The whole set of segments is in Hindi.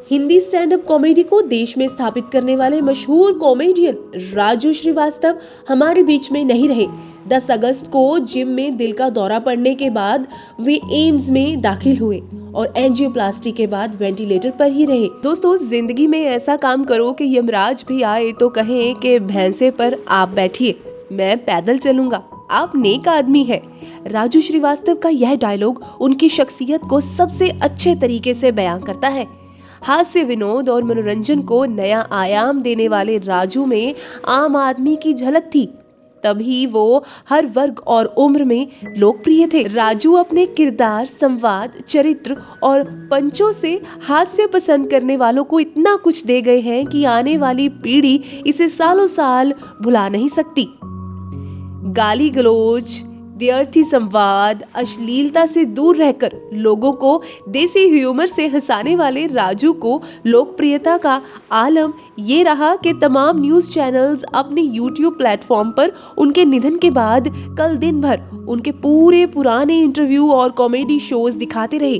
हिंदी स्टैंड अप कॉमेडी को देश में स्थापित करने वाले मशहूर कॉमेडियन राजू श्रीवास्तव हमारे बीच में नहीं रहे। 10 अगस्त को जिम में दिल का दौरा पड़ने के बाद वे एम्स में दाखिल हुए और एंजियोप्लास्टी के बाद वेंटिलेटर पर ही रहे। दोस्तों, जिंदगी में ऐसा काम करो कि यमराज भी आए तो कहें कि भैंसे पर आप बैठिए, मैं पैदल चलूंगा, आप नेक आदमी है। राजू श्रीवास्तव का यह डायलॉग उनकी शख्सियत को सबसे अच्छे तरीके से बयां करता है। हास्य, विनोद और मनोरंजन को नया आयाम देने वाले राजू में आम आदमी की झलक थी, तभी वो हर वर्ग और उम्र में लोकप्रिय थे। राजू अपने किरदार, संवाद, चरित्र और पंचों से हास्य पसंद करने वालों को इतना कुछ दे गए हैं कि आने वाली पीढ़ी इसे सालों साल भुला नहीं सकती। गाली गलौज, द्व्यर्थी संवाद, अश्लीलता से दूर रहकर लोगों को देसी ह्यूमर से हंसाने वाले राजू को लोकप्रियता का आलम ये रहा कि तमाम न्यूज़ चैनल्स अपने YouTube प्लेटफॉर्म पर उनके निधन के बाद कल दिन भर उनके पूरे पुराने इंटरव्यू और कॉमेडी शोज दिखाते रहे।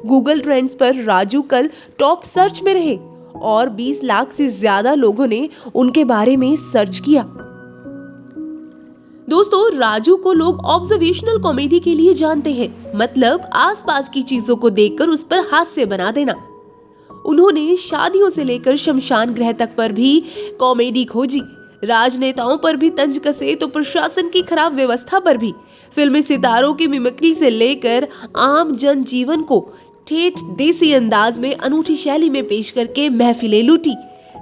गूगल ट्रेंड्स पर राजू कल टॉप सर्च में रहे और 20 लाख से ज्यादा लोगों ने उनके बारे में सर्च किया। दोस्तों, राजू को लोग ऑब्जर्वेशनल कॉमेडी के लिए जानते हैं, मतलब आसपास की चीजों को देखकर उस पर हास्य बना देना। उन्होंने शादियों से लेकर शमशान ग्रह तक पर भी कॉमेडी खोजी, राजनेताओं पर भी तंज कसे तो प्रशासन की खराब व्यवस्था पर भी, फिल्मी सितारों की मिमिक्री से लेकर आम जन जीवन को ठेठ देसी अंदाज में अनूठी शैली में पेश करके महफिलें लूटी।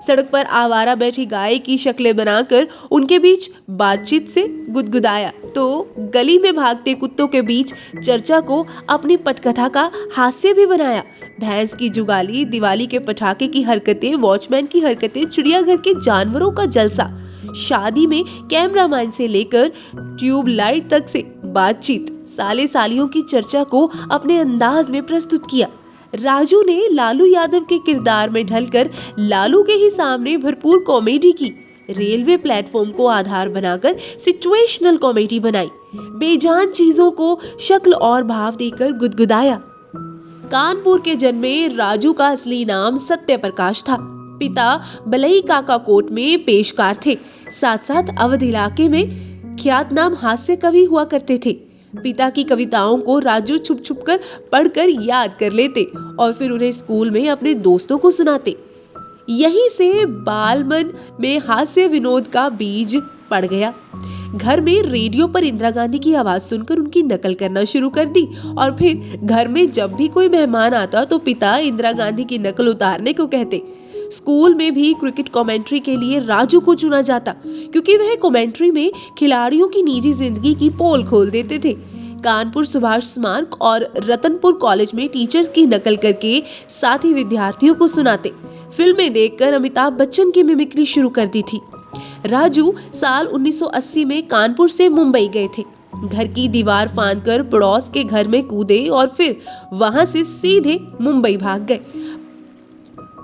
सड़क पर आवारा बैठी गाय की शक्लें बनाकर उनके बीच बातचीत से गुदगुदाया तो गली में भागते कुत्तों के बीच चर्चा को अपनी पटकथा का हास्य भी बनाया। भैंस की जुगाली, दिवाली के पटाखे की हरकतें, वॉचमैन की हरकतें, चिड़ियाघर के जानवरों का जलसा, शादी में कैमरामैन से लेकर ट्यूबलाइट तक से बातचीत, साले सालियों की चर्चा को अपने अंदाज में प्रस्तुत किया। राजू ने लालू यादव के किरदार में ढलकर लालू के ही सामने भरपूर कॉमेडी की, रेलवे प्लेटफॉर्म को आधार बनाकर सिचुएशनल कॉमेडी बनाई, बेजान चीजों को शक्ल और भाव देकर गुदगुदाया। कानपुर के जन्मे राजू का असली नाम सत्य प्रकाश था। पिता बलई काका कोट में पेशकार थे, साथ साथ अवध इलाके में ख्यातनाम हास्य कवि हुआ करते थे। पिता की कविताओं को राजू छुप छुप कर पढ़कर याद कर लेते और फिर उन्हें स्कूल में अपने दोस्तों को सुनाते। यहीं से बालमन में हास्य विनोद का बीज पड़ गया। घर में रेडियो पर इंदिरा गांधी की आवाज सुनकर उनकी नकल करना शुरू कर दी और फिर घर में जब भी कोई मेहमान आता तो पिता इंदिरा गांधी की नकल उतारने को कहते। स्कूल में भी क्रिकेट कमेंट्री के लिए राजू को चुना जाता क्योंकि वह कमेंट्री में खिलाड़ियों की निजी जिंदगी की पोल खोल देते थे। कानपुर सुभाष स्मारक और रतनपुर कॉलेज में टीचर्स की नकल करके साथी विद्यार्थियों को सुनाते। फिल्में देखकर अमिताभ बच्चन की मिमिक्री शुरू कर दी थी। राजू साल 1980 में कानपुर से मुंबई गए थे। घर की दीवार फांदकर पड़ोस के घर में कूदे और फिर वहां से सीधे मुंबई भाग गए।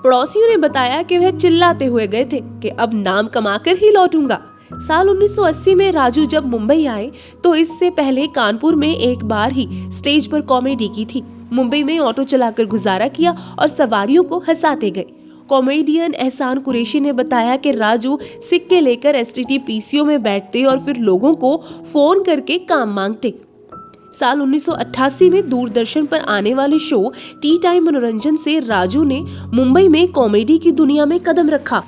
पड़ोसियों ने बताया कि वह चिल्लाते हुए गए थे कि अब नाम कमाकर ही लौटूंगा। साल 1980 में राजू जब मुंबई आए तो इससे पहले कानपुर में एक बार ही स्टेज पर कॉमेडी की थी। मुंबई में ऑटो चलाकर गुजारा किया और सवारियों को हंसाते गए। कॉमेडियन एहसान कुरैशी ने बताया कि राजू सिक्के लेकर एसटीटी पीसीओ में बैठते और फिर लोगों को फोन करके काम मांगते। साल 1988 में दूरदर्शन पर आने वाले शो टी टाइम मनोरंजन से राजू ने मुंबई में कॉमेडी की दुनिया में कदम रखा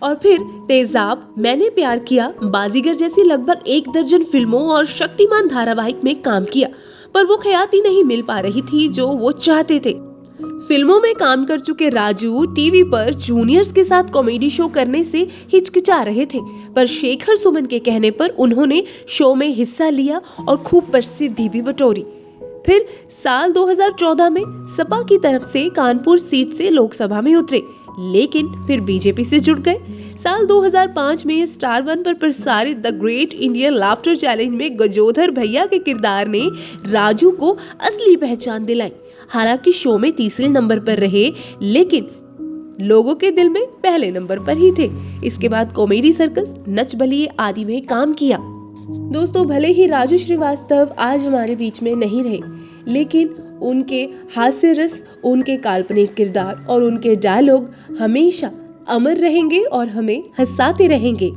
और फिर तेजाब, मैंने प्यार किया, बाजीगर जैसी लगभग 1 दर्जन फिल्मों और शक्तिमान धारावाहिक में काम किया, पर वो ख्याति नहीं मिल पा रही थी जो वो चाहते थे। फिल्मों में काम कर चुके राजू टीवी पर जूनियर्स के साथ कॉमेडी शो करने से हिचकिचा रहे थे, पर शेखर सुमन के कहने पर उन्होंने शो में हिस्सा लिया और खूब प्रसिद्धि भी बटोरी। फिर साल 2014 में सपा की तरफ से कानपुर सीट से लोकसभा में उतरे, लेकिन फिर बीजेपी से जुड़ गए। साल 2005 में स्टार 1 पर प्रसारित the great Indian laughter challenge में गजोधर भैया के किरदार ने राजू को असली पहचान दिलाई। हालांकि शो में तीसरे नंबर पर रहे, लेकिन लोगों के दिल में पहले नंबर पर ही थे। इसके बाद कॉमेडी सर्कस, नच बलिए आदि में काम किया। दोस्तों, भले ही राजू श्रीवास्तव आज हमारे बीच में नहीं रहे, लेकिन उनके हास्य रस, उनके काल्पनिक किरदार और उनके डायलॉग हमेशा अमर रहेंगे और हमें हंसाते रहेंगे।